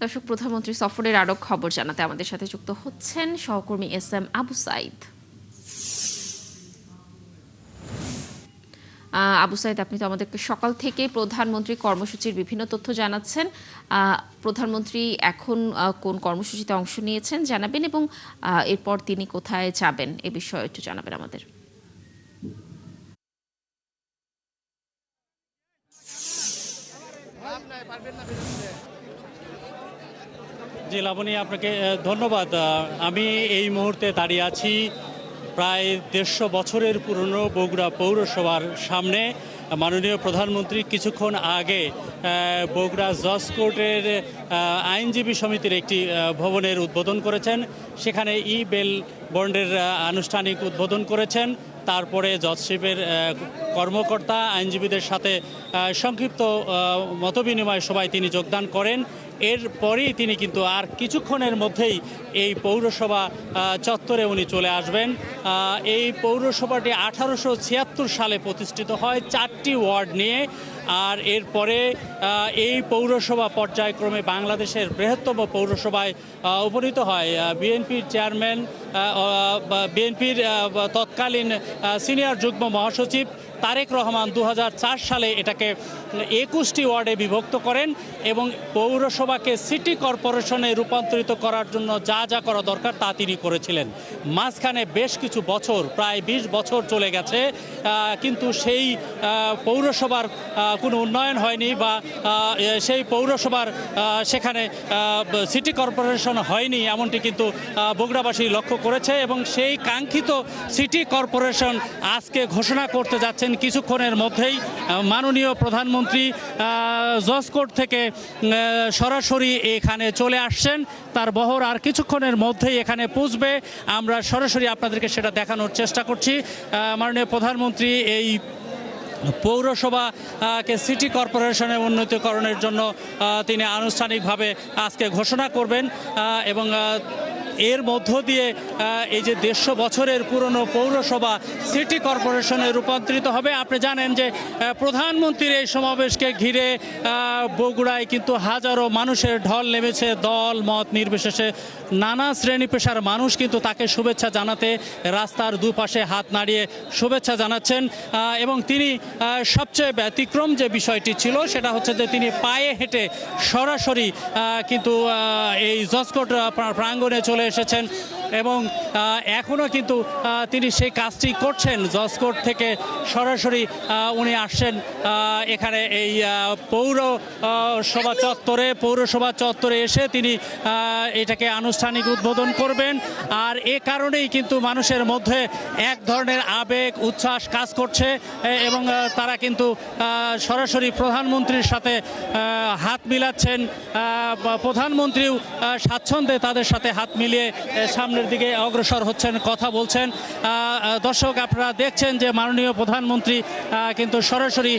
দর্শক, প্রধানমন্ত্রী সফরের আরো খবর জানাতে আমাদের সাথে যুক্ত হচ্ছেন সহকর্মী এস.এম. আবু সাইদ। আবু সাইদ, আপনি তো আমাদেরকে সকাল থেকে প্রধানমন্ত্রী কর্মসূচির বিভিন্ন তথ্য জানাচ্ছেন। প্রধানমন্ত্রী এখন কোন কর্মসূচিতে অংশ নিয়েছেন জানাবেন, এবং এরপর তিনি কোথায় যাবেন এ বিষয়ে একটু জানাবেন আমাদের। জি লাবণী, আপনাকে ধন্যবাদ। আমি এই মুহূর্তে দাঁড়িয়ে আছি প্রায় 150 বছরের পুরনো বগুড়া পৌরসভার সামনে। মাননীয় প্রধানমন্ত্রী কিছুক্ষণ আগে বগুড়া জজ কোর্টের আইনজীবী সমিতির একটি ভবনের উদ্বোধন করেছেন। সেখানে ই বেল বন্ডের আনুষ্ঠানিক উদ্বোধন করেছেন। তারপরে জজশিপের কর্মকর্তা আইনজীবীদের সাথে সংক্ষিপ্ত মতবিনিময় সভায় তিনি যোগদান করেন। এরপরই তিনি কিন্তু আর কিছুক্ষণের মধ্যেই এই পৌরসভা চত্বরে উনি চলে আসবেন। এই পৌরসভাটি 1876 সালে প্রতিষ্ঠিত হয় 4টি ওয়ার্ড নিয়ে। আর এরপরে এই পৌরসভা পর্যায়ক্রমে বাংলাদেশের বৃহত্তম পৌরসভায় উপনীত হয়। বিএনপির চেয়ারম্যান, বিএনপির তৎকালীন সিনিয়র যুগ্ম মহাসচিব তারেক রহমান 2004 সালে এটাকে 21টি ওয়ার্ডে বিভক্ত করেন এবং পৌরসভাকে সিটি কর্পোরেশনে রূপান্তরিত করার জন্য যা যা করা দরকার তা তিনি করেছিলেন। মাঝখানে বেশ কিছু বছর, প্রায় 20 বছর চলে গেছে, কিন্তু সেই পৌরসভার কোনো উন্নয়ন হয়নি বা সেই পৌরসভার সেখানে সিটি কর্পোরেশন হয়নি, এমনটি কিন্তু বগুড়াবাসী লক্ষ্য করেছে। এবং সেই কাঙ্ক্ষিত সিটি কর্পোরেশন আজকে ঘোষণা করতে যাচ্ছেন কিছুক্ষণের মধ্যেই। মাননীয় প্রধানমন্ত্রী জজ কোর্ট থেকে সরাসরি এখানে চলে আসছেন। তার বহর আর কিছুক্ষণের মধ্যেই এখানে পৌঁছবে। আমরা সরাসরি আপনাদেরকে সেটা দেখানোর চেষ্টা করছি। মাননীয় প্রধানমন্ত্রী এই পৌরসভাকে সিটি কর্পোরেশনে উন্নতিকরণের জন্য তিনি আনুষ্ঠানিকভাবে আজকে ঘোষণা করবেন এবং এর মধ্য দিয়ে এই যে 150 বছরের পুরনো পৌরসভা সিটি কর্পোরেশনে রূপান্তরিত হবে। আপনি জানেন যে প্রধানমন্ত্রীর এই সমাবেশকে ঘিরে বগুড়ায় কিন্তু হাজারো মানুষের ঢল নেমেছে। দল মত নির্বিশেষে নানা শ্রেণী পেশার মানুষ কিন্তু তাকে শুভেচ্ছা জানাতে রাস্তার দুপাশে হাত নাড়িয়ে শুভেচ্ছা জানাচ্ছেন। এবং তিনি সবচেয়ে ব্যতিক্রম যে বিষয়টি ছিল সেটা হচ্ছে যে তিনি পায়ে হেঁটে সরাসরি কিন্তু এই জজ কোর্ট প্রাঙ্গণে চলে এসেছেন এবং এখনও কিন্তু তিনি সেই কাজটি করছেন। জজ কোর্ট থেকে সরাসরি উনি আসছেন এখানে এই পৌরসভা চত্বরে এসে তিনি এটাকে আনুষ্ঠানিক উদ্বোধন করবেন। আর এ কারণেই কিন্তু মানুষের মধ্যে এক ধরনের আবেগ উচ্ছ্বাস কাজ করছে এবং তারা কিন্তু সরাসরি প্রধানমন্ত্রীর সাথে হাত মিলাচ্ছেন। প্রধানমন্ত্রীও স্বাচ্ছন্দ্যে তাদের সাথে হাত মিলিয়ে সামনের দিকে অগ্রসর হচ্ছেন, কথা বলছেন। দর্শক, আপনারা দেখছেন যে মাননীয় প্রধানমন্ত্রী কিন্তু সরাসরি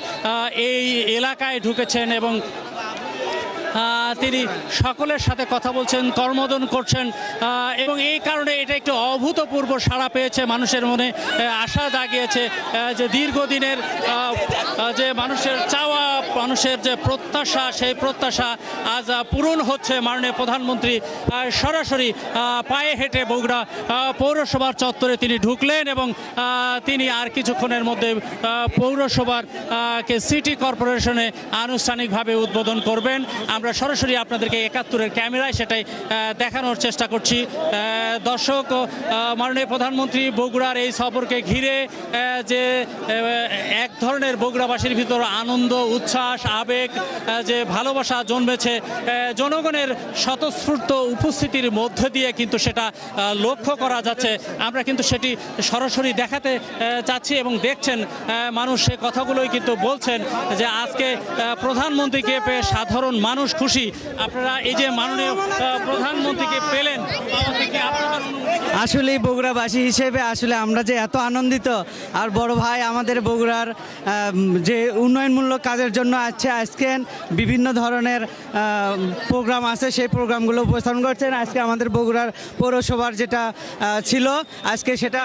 এই এলাকায় ঢুকেছেন এবং তিনি সকলের সাথে কথা বলছেন, কর্মোদন করছেন এবং এই কারণে এটা একটু অভূতপূর্ব সাড়া পেয়েছে। মানুষের মনে আশা জাগিয়েছে যে দীর্ঘদিনের যে মানুষের চাওয়া, মানুষের যে প্রত্যাশা, সেই প্রত্যাশা আজ পূরণ হচ্ছে। মাননীয় প্রধানমন্ত্রী সরাসরি পায়ে হেঁটে বগুড়া পৌরসভার চত্বরে তিনি ঢুকলেন এবং তিনি আর কিছুক্ষণের মধ্যে পৌরসভার কে সিটি কর্পোরেশনে আনুষ্ঠানিকভাবে উদ্বোধন করবেন। আমরা সরাসরি আপনাদেরকে 71-এর ক্যামেরায় সেটাই দেখানোর চেষ্টা করছি। দর্শক, মাননীয় প্রধানমন্ত্রী বগুড়ার এই সফরকে ঘিরে যে এক ধরনের বগুড়াবাসীর ভিতর আনন্দ, উচ্ছ্বাস, আবেগ, যে ভালোবাসা জন্মেছে, জনগণের স্বতঃস্ফূর্ত উপস্থিতির মধ্য দিয়ে কিন্তু সেটা লক্ষ্য করা যাচ্ছে। আমরা কিন্তু সেটি সরাসরি দেখাতে চাচ্ছি এবং দেখছেন মানুষ সে কথাগুলোই কিন্তু বলছেন যে আজকে প্রধানমন্ত্রীকে পেয়ে সাধারণ মানুষ খুশি। আপনারা এই যে মাননীয় প্রধানমন্ত্রীকে পেলেন, আসলে বগুড়াবাসী হিসেবে আসলে আমরা যে এত আনন্দিত। আর বড় ভাই আমাদের বগুড়ার যে উন্নয়নমূলক কাজের জন্য আজকে বিভিন্ন ধরনের প্রোগ্রাম আছে, সেই প্রোগ্রামগুলো উপস্থাপন করছেন। আজকে আমাদের বগুড়ার পৌরসভার যেটা ছিল আজকে সেটা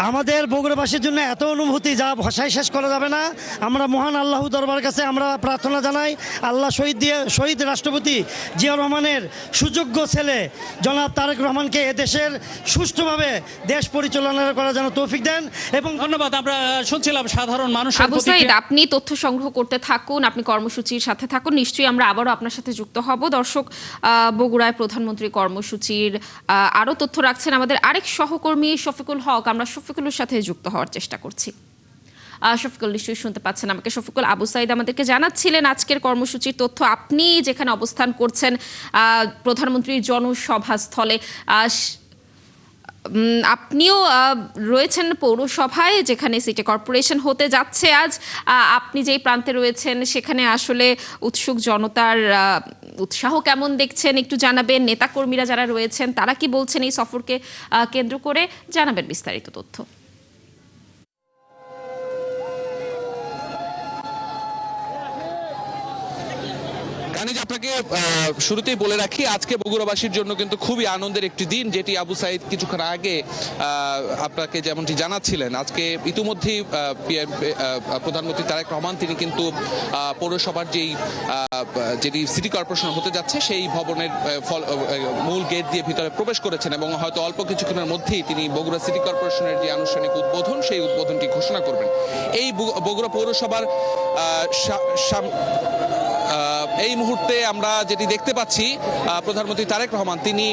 আমাদের বগুড়াবাসীর জন্য এত অনুভূতি যা ভাষায় শেষ করা যাবে না। আমরা মহান আল্লাহ দরবার কাছে আমরা প্রার্থনা জানাই, আল্লাহ শহীদ রাষ্ট্রপতি জিয়া রহমানের সুযোগ্য ছেলে জনাব তারেক রহমানকে এদেশের সুষ্ঠুভাবে দেশ পরিচালনা করার জন্য তৌফিক দেন। এবং ধন্যবাদ। আমরা শুনছিলাম সাধারণ মানুষের আবু সাইদ, প্রতিক্রিয়া। আপনি তথ্য সংগ্রহ করতে থাকুন, আপনি কর্মসূচির সাথে থাকুন, নিশ্চয়ই আমরা আবারও আপনার সাথে যুক্ত হব। দর্শক, বগুড়ায় প্রধানমন্ত্রী কর্মসূচির আরও তথ্য রাখছেন আমাদের আরেক সহকর্মী শফিকুল হক। আমরা শফিকুলের সাথে যুক্ত হওয়ার চেষ্টা করছি। শফিকুল নিশ্চয়ই শুনতে পাচ্ছেন আমাকে। শফিকুল, আবু সাইদ আমাদেরকে জানাচ্ছিলেন আজকের কর্মসূচির তথ্য। আপনি যেখানে অবস্থান করছেন প্রধানমন্ত্রীর জনসভাস্থলে, আপনিও রয়েছেন পৌরসভায় যেখানে সিটি কর্পোরেশন হতে যাচ্ছে আজ। আপনি যেই প্রান্তে রয়েছেন সেখানে আসলে উৎসুক জনতার উৎসাহ কেমন দেখছেন একটু জানাবেন। নেতাকর্মীরা যারা রয়েছেন তারা কি বলছেন এই সফরকে কেন্দ্র করে, জানাবেন বিস্তারিত তথ্য। আপনাকে শুরুতেই বলে রাখি, আজকে বগুড়াবাসীর জন্য কিন্তু খুবই আনন্দের একটি দিন, যেটি আবু সাইদ কিছুক্ষণ আগে আপনাকে যেমনটি জানাচ্ছিলেন। আজকে ইতিমধ্যেই প্রধানমন্ত্রী তারেক রহমান তিনি কিন্তু পৌরসভার যেটি সিটি কর্পোরেশন হতে যাচ্ছে সেই ভবনের মূল গেট দিয়ে ভিতরে প্রবেশ করেছেন এবং হয়তো অল্প কিছুক্ষণের মধ্যেই তিনি বগুড়া সিটি কর্পোরেশনের যে আনুষ্ঠানিক উদ্বোধন সেই উদ্বোধনটি ঘোষণা করবেন। এই বগুড়া পৌরসভার এই মুহূর্তে আমরা যেটি দেখতে পাচ্ছি, প্রধানমন্ত্রী তারেক রহমান তিনি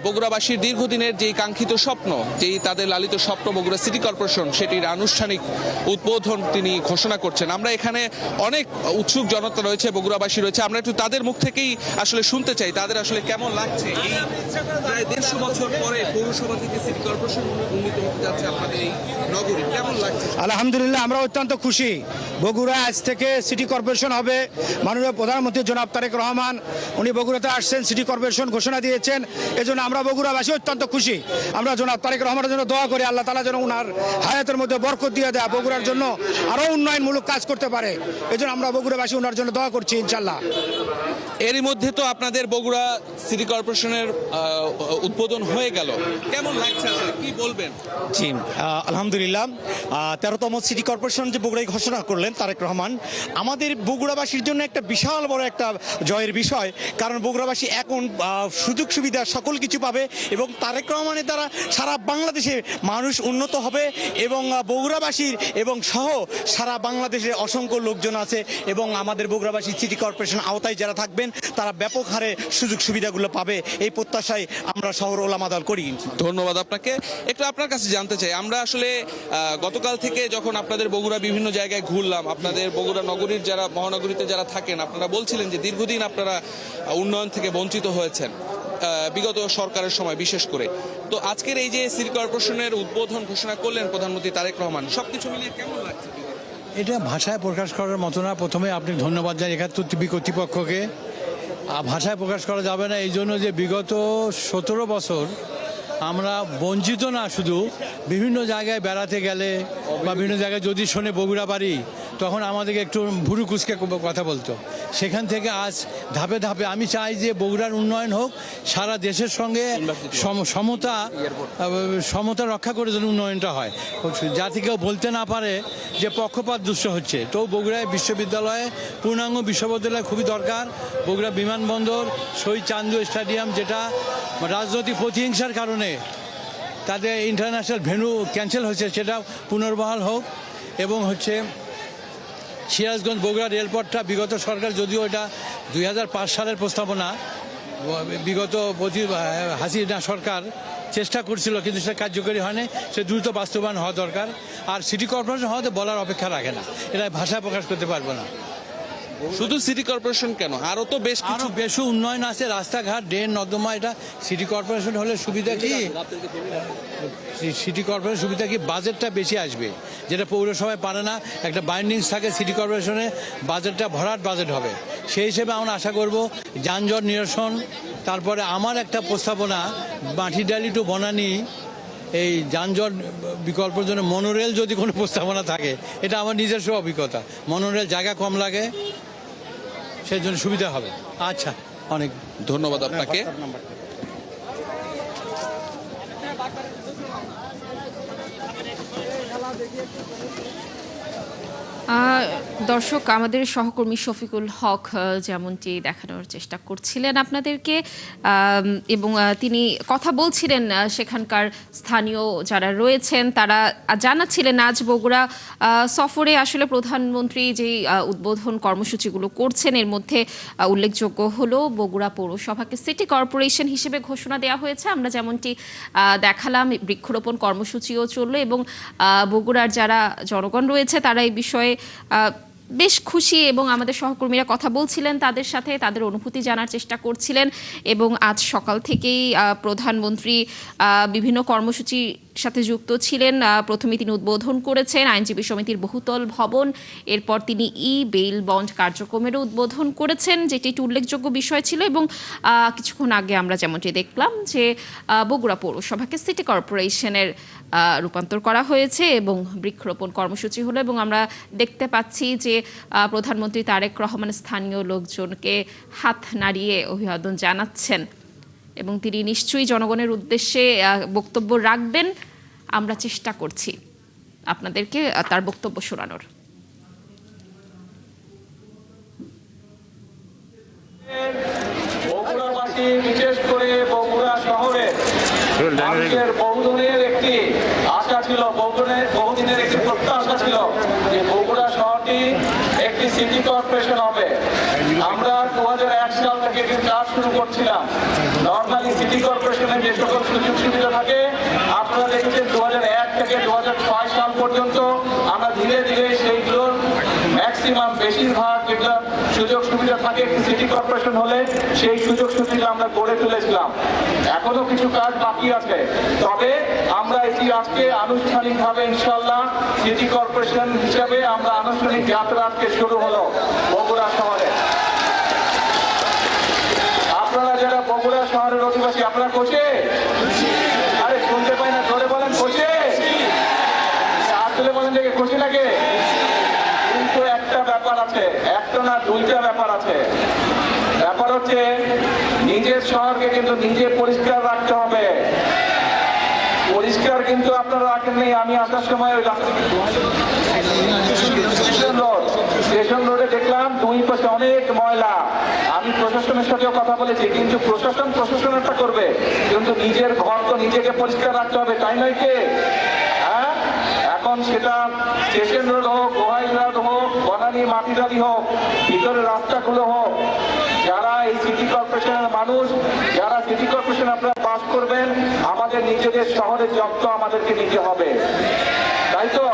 বগুড়াবাসীর দীর্ঘদিনের যেই কাঙ্ক্ষিত স্বপ্ন, যেই তাদের লালিত স্বপ্ন বগুড়া সিটি কর্পোরেশন, সেটির আনুষ্ঠানিক উদ্বোধন তিনি ঘোষণা করছেন। আমরা এখানে অনেক উৎসুক জনতা রয়েছে, বগুড়াবাসী রয়েছে, আমরা একটু তাদের মুখ থেকেই আসলে শুনতে চাই তাদের আসলে কেমন লাগছে এই প্রায় 150 বছর পরে পৌরসভা থেকে সিটি কর্পোরেশন উন্নীত হতে যাচ্ছে আপনাদের এই নগরী, কেমন লাগছে? আলহামদুলিল্লাহ, আমরা অত্যন্ত খুশি। বগুড়া আজ থেকে সিটি কর্পোরেশন হবে। মাননীয় প্রধানমন্ত্রী জনাব তারেক রহমান উনি বগুড়াতে আসছেন, সিটি কর্পোরেশন ঘোষণা দিয়েছেন। এজন্য আমরা বগুড়াবাসী অত্যন্ত খুশি। আমরা জনাব তারেক রহমানের জন্য দোয়া করি, আল্লাহ তাআলা যেন উনার হায়াতের মধ্যে বরকত দিয়ে দেয়, বগুড়ার জন্য আরও উন্নয়নমূলক কাজ করতে পারে। এজন্য আমরা বগুড়াবাসী উনার জন্য দোয়া করছি ইনশাল্লাহ। এরই মধ্যে তো আপনাদের বগুড়া সিটি কর্পোরেশনের উদ্বোধন হয়ে গেল, কেমন লাগছে, কি বলবেন? জি, আলহামদুলিল্লাহ, 13তম সিটি কর্পোরেশন যে বগুড়ায় ঘোষণা করলেন তারেক রহমান, আমাদের বগুড়াবাসীর জন্য একটা বিশাল বড় একটা জয়ের বিষয়। কারণ বগুড়াবাসী এখন সুযোগ সুবিধা সকল কিছু পাবে এবং তারেক রহমানের দ্বারা সারা বাংলাদেশে মানুষ উন্নত হবে এবং বগুড়াবাসীর এবং সহ সারা বাংলাদেশে অসংখ্য লোকজন আছে এবং আমাদের বগুড়াবাসী সিটি কর্পোরেশন আওতায় যারা থাকবেন তারা ব্যাপক হারে সুযোগ সুবিধাগুলো পাবে, এই প্রত্যাশায় আমরা শহর ওলামা দল করি। ধন্যবাদ আপনাকে। একটু আপনার কাছে জানতে চাই, আমরা আসলে গতকাল থেকে যখন আপনাদের বগুড়া বিভিন্ন জায়গায় ঘুরলাম, আপনাদের বগুড়া নগরীর যারা মহানগরীতে যারা থাকেন, আপনারা বলছিলেন যে দীর্ঘদিন আপনারা উন্নয়ন থেকে বঞ্চিত হয়েছেন বিগত সরকারের সময় বিশেষ করে। তো আজকের এই যে সিটি কর্পোরেশনের উদ্বোধন ঘোষণা করলেন প্রধানমন্ত্রী তারেক রহমান, সবকিছু মিলিয়ে কেমন লাগছে? এটা ভাষায় প্রকাশ করার মতো না। প্রথমে আপনি ধন্যবাদ জানাই 71 টিভি কর্তৃপক্ষকে। ভাষায় প্রকাশ করা যাবে না এই জন্য যে বিগত 17 বছর আমরা বঞ্চিত না, শুধু বিভিন্ন জায়গায় বেড়াতে গেলে বা বিভিন্ন জায়গায় যদি শোনে বগুড়া বাড়ি, তখন আমাদেরকে একটু ভুরু কুচকে কথা বলতো। সেখান থেকে আজ ধাপে ধাপে আমি চাই যে বগুড়ার উন্নয়ন হোক, সারা দেশের সঙ্গে সমতা রক্ষা করে যেন উন্নয়নটা হয়, যাতে কেউ বলতে না পারে যে পক্ষপাত দুষ্ট হচ্ছে। তো বগুড়ায় বিশ্ববিদ্যালয়ে পূর্ণাঙ্গ বিশ্ববিদ্যালয় খুবই দরকার। বগুড়া বিমানবন্দর, শহীদ চান্দু স্টেডিয়াম, যেটা রাজনৈতিক প্রতিহিংসার কারণে তাদের ইন্টারন্যাশনাল ভেন্যু ক্যান্সেল হয়েছে, সেটা পুনর্বহাল হোক। এবং সিরাজগঞ্জ বগুড়া রেলপথটা বিগত সরকার, যদিও এটা 2005 সালের প্রস্তাবনা, বিগত হাসিনা সরকার চেষ্টা করছিল কিন্তু সেটা কার্যকরী হয়নি, সে দ্রুত বাস্তবায়ন হওয়া দরকার। আর সিটি কর্পোরেশন হওয়াতে বলার অপেক্ষা রাখে না, এটা ভাষায় প্রকাশ করতে পারবো না। শুধু সিটি কর্পোরেশন কেন, আরো তো বেশ কিছু বেশি উন্নয়ন আছে, রাস্তাঘাট, ড্রেন, নর্দমা। এটা সিটি কর্পোরেশন হলে সুবিধা কি, সিটি কর্পোরেশন সুবিধা কি, বাজেটটা বেশি আসবে, যেটা পৌরসভায় পারে না। একটা বাইন্ডিংস থাকে সিটি কর্পোরেশনে, বাজেটটা ভরাট বাজেট হবে। সেই হিসেবে আমরা আশা করব যানজট নিরসন। তারপরে আমার একটা প্রস্তাবনা, মাটিডালি টু বনানী এই যানজট বিকল্পের জন্য মনোরেল যদি কোনো প্রস্তাবনা থাকে, এটা আমার নিজস্ব অভিজ্ঞতা, মনোরেল জায়গা কম লাগে, সেই জন্য সুবিধা হবে। আচ্ছা, অনেক ধন্যবাদ আপনাকে। দর্শক, আমাদের সহকর্মী শফিকুল হক যেমনটি দেখানোর চেষ্টা করছিলেন আপনাদেরকে, এবং তিনি কথা বলছিলেন সেখানকার স্থানীয় যারা রয়েছেন তারা জানাচ্ছিলেন আজ বগুড়া সফরে আসলে প্রধানমন্ত্রী যেই উদ্বোধন কর্মসূচিগুলো করছেন এর মধ্যে উল্লেখযোগ্য হলো বগুড়া পৌরসভাকে সিটি কর্পোরেশন হিসেবে ঘোষণা দেওয়া হয়েছে। আমরা যেমনটি দেখালাম, বৃক্ষরোপণ কর্মসূচিও চললো এবং বগুড়ার যারা জনগণ রয়েছে তারা এই বিষয়ে বেশ খুশি এবং আমাদের সহকর্মীরা কথা বলছিলেন তাদের সাথে, তাদের অনুভূতি জানার চেষ্টা করছিলেন। এবং আজ সকাল থেকেই প্রধানমন্ত্রী বিভিন্ন কর্মসূচির সাথে যুক্ত ছিলেন। প্রথমে তিনি উদ্বোধন করেছেন আইনজীবী সমিতির বহুতল ভবন, এরপর তিনি বেইল বন্ড কার্যক্রমেরও উদ্বোধন করেছেন, যেটি একটি উল্লেখযোগ্য বিষয় ছিল। এবং কিছুক্ষণ আগে আমরা যেমনটি দেখলাম যে বগুড়া পৌরসভাকে সিটি কর্পোরেশনের রূপান্তর করা হয়েছে এবং বৃক্ষরোপণ কর্মসূচি হলো। এবং আমরা দেখতে পাচ্ছি যে প্রধানমন্ত্রী তারেক রহমান স্থানীয় লোকজনকে হাত নাড়িয়ে অভিবাদন জানাচ্ছেন এবং তিনি নিশ্চয়ই জনগণের উদ্দেশ্যে বক্তব্য রাখবেন। আমরা চেষ্টা করছি আপনাদেরকে তার বক্তব্য শোনানোর। বগুড়াবাসী, বিশেষ করে বগুড়া শহরে মানুষের বহুদিনের একটি আশা ছিল, বহুদিনের একটি প্রত্যাশা ছিল যে বগুড়া শহরটি একটি সিটি কর্পোরেশন হবে। আমরা 2001 সাল থেকে কাজ শুরু করছিলাম। নর্মালি সিটি কর্পোরেশনে যে সকল সুযোগ সুবিধা থাকে আপনারা দেখছেন 2001 থেকে 2006 সাল পর্যন্ত আমরা ধীরে ধীরে সেইগুলোর ম্যাক্সিমাম বেশিরভাগ যেগুলো সুযোগ সুবিধা থাকে একটি সিটি কর্পোরেশন হলে সেই সুযোগ সুবিধা আমরা গড়ে তুলেছিলাম। এখনো কিছু কাজ বাকি আছে, তবে আমরা এটি আজকে আনুষ্ঠানিকভাবে ইনশাআল্লাহ সিটি কর্পোরেশন হিসাবে আমরা আনুষ্ঠানিক যাত্রা আজকে শুরু হলো বগুড়া শহরে। আপনারা যারা বগুড়া শহরের অধিবাসী আপনারা কোচে, আরে শুনতে পাই না, ধরে বলেন কোচে, আসলে বলেন দেখে খুশি লাগে। কিন্তু একটা ব্যাপার আছে, একটা না দুইটা ব্যাপার আছে। ব্যাপার হচ্ছে নিজের শহরকে কিন্তু নিজে পরিষ্কার রাখতে হবে। পরিষ্কার কিন্তু আপনারা রাখেননি। আমি আসার সময় স্টেশন রোডে দেখলাম দুই পাশে অনেক ময়লা। আমি প্রশাসনের সাথেও কথা বলেছি, কিন্তু প্রশাসনেরটা করবে, কিন্তু নিজের ঘর তো নিজেকে পরিষ্কার রাখতে হবে, তাই নয় কে? হ্যাঁ, এখন সেটা স্টেশন রোড হোক, গোহাইঘাট হোক, বনানী মাটিডালি হোক, ভিতরে রাস্তাগুলো হোক, যারা এই সিটি কর্পোরেশনের মানুষ, যারা সিটি কর্পোরেশন আপনারা পাস করবেন, আমাদের নিজেদের শহরের যত্ন আমাদেরকে নিতে হবে, তাই তো?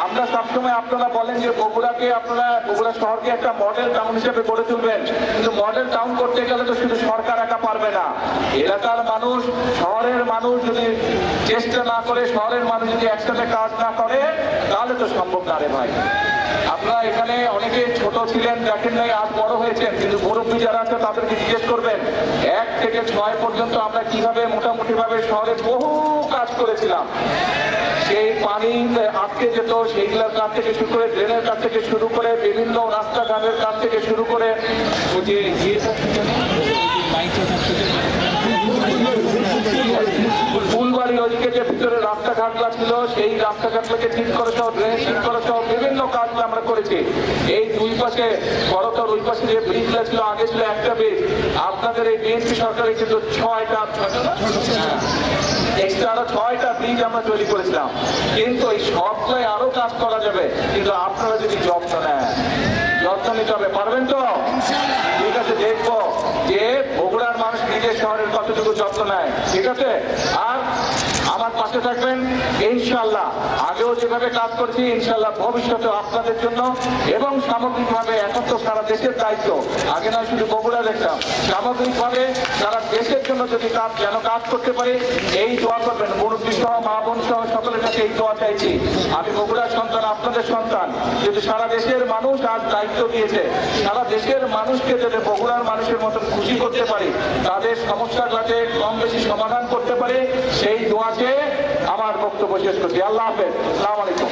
আমরা সবসময় আপনারা বলেন যে বগুড়াকে আপনারা বগুড়া শহরকে একটা মডেল টাউন হিসেবে গড়ে তুলবেন, কিন্তু মডেল টাউন করতে গেলে তো শুধু সরকার একা পারবে না। এলাকার মানুষ, শহরের মানুষ যদি চেষ্টা না করে, শহরের মানুষ যদি একসাথে কাজ না করে, তাহলে তো সম্ভব না রে ভাই। আপনারা এখানে অনেকে ছোট ছিলেন, দেখেন নাই, আজ বড় হয়েছেন, কিন্তু মুরব্বী যারা আছে তাদেরকে জিজ্ঞেস করবেন 1 থেকে 6 পর্যন্ত আমরা কিভাবে মোটামুটি ভাবে শহরে বহু কাজ করেছিলাম। সেই পানি আটকে যেত, সেইগুলোর কাছ থেকে শুরু করে, ড্রেনের কাছ থেকে শুরু করে, বিভিন্ন রাস্তাঘাটের কাছ থেকে শুরু করে, ফুলবাড়ি ওইদিকে যে ভিতরে রাস্তাঘাটগুলো ছিল সেই রাস্তাঘাটগুলোকে ঠিক করে সহ, ড্রেন ঠিক করে সহ বিভিন্ন কাজগুলো আমরা করেছি। এই দুই পাশে বড়তর ওই পাশে যে ব্রিজগুলো ছিল, আগে ছিল একটা ব্রিজ, আপনাদের এই বিএনপি সরকারের কিন্তু 6টা এক্সট্রা আরো 6টা ব্রিজ আমরা তৈরি করেছিলাম। কিন্তু এই সবগুলোই আরো কাজ করা যাবে, কিন্তু আপনারা যদি যত্ন নেন, যত্ন নিতে হবে, পারবেন তো? ঠিক আছে, দেখবো যে বগুড়ার মানুষ নিজের শহরের কতটুকু যত্ন নেয়, ঠিক আছে? আর আমার পাশে থাকবেন ইনশাআল্লাহ। আগেও যেভাবে কাজ করছি ইনশাআল্লাহ ভবিষ্যতে আপনাদের জন্য এবং সামগ্রিকভাবে, এখন তো সারা দেশের দায়িত্ব, আগে নয় শুধু বগুড়া দেখতাম, সামগ্রিকভাবে সারা দেশের জন্য যদি কাজ করতে পারি, এই দোয়া করবেন। মুরব্বী সহ, মা বোন সহ সকলের কাছে এই দোয়া চাইছি। আমি বগুড়ার সন্তান, আপনাদের সন্তান, যদি সারা দেশের মানুষ আজ দায়িত্ব দিয়েছে, সারা দেশের মানুষকে যদি বগুড়ার মানুষের মতন খুশি করতে পারি, তাদের সমস্যাগুলোতে কম বেশি সমাধান করতে পারি, সেই দোয়াকে আমার বক্তব্য শেষ করছি। আল্লাহ হাফেজ, আসসালামু আলাইকুম।